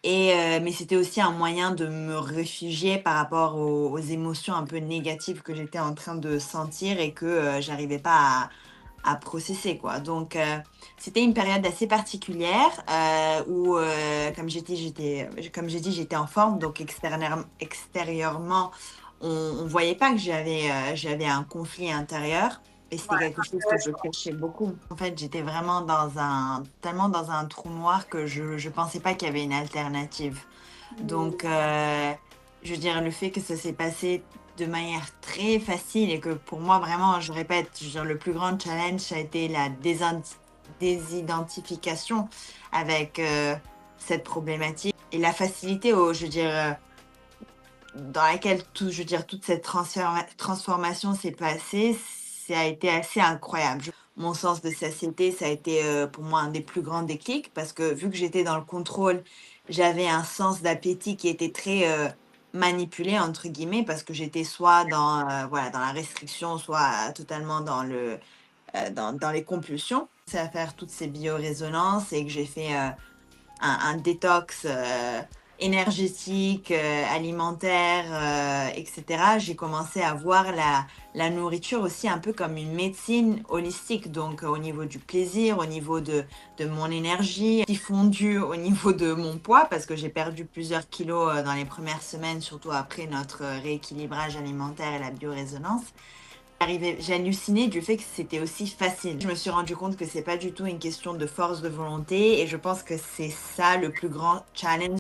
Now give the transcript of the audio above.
Mais c'était aussi un moyen de me réfugier par rapport aux émotions un peu négatives que j'étais en train de sentir et que, j'arrivais pas à processer, quoi. Donc c'était une période assez particulière, où, comme j'ai dit, j'étais en forme, donc extérieurement, on voyait pas que j'avais un conflit intérieur et c'était Ouais, quelque chose que je intéressant. cachais beaucoup. En fait, j'étais vraiment tellement dans un trou noir que je pensais pas qu'il y avait une alternative. Donc, Mmh. je veux dire, le fait que ça s'est passé de manière très facile et que pour moi, vraiment, je répète, je veux dire, le plus grand challenge, ça a été la désidentification avec cette problématique et la facilité, je veux dire, dans laquelle je veux dire, toute cette transformation s'est passée, ça a été assez incroyable. Mon sens de satiété, ça a été pour moi un des plus grands déclics parce que vu que j'étais dans le contrôle, j'avais un sens d'appétit qui était très manipulé, entre guillemets, parce que j'étais soit voilà, dans la restriction, soit totalement dans les compulsions. C'est à faire toutes ces biorésonances et que j'ai fait un détox, énergétique, alimentaire, et cetera. J'ai commencé à voir la nourriture aussi un peu comme une médecine holistique, donc au niveau du plaisir, au niveau de mon énergie, diffondue au niveau de mon poids parce que j'ai perdu plusieurs kilos, dans les premières semaines, surtout après notre, rééquilibrage alimentaire et la biorésonance. J'ai halluciné du fait que c'était aussi facile. Je me suis rendu compte que c'est pas du tout une question de force de volonté et je pense que c'est ça le plus grand challenge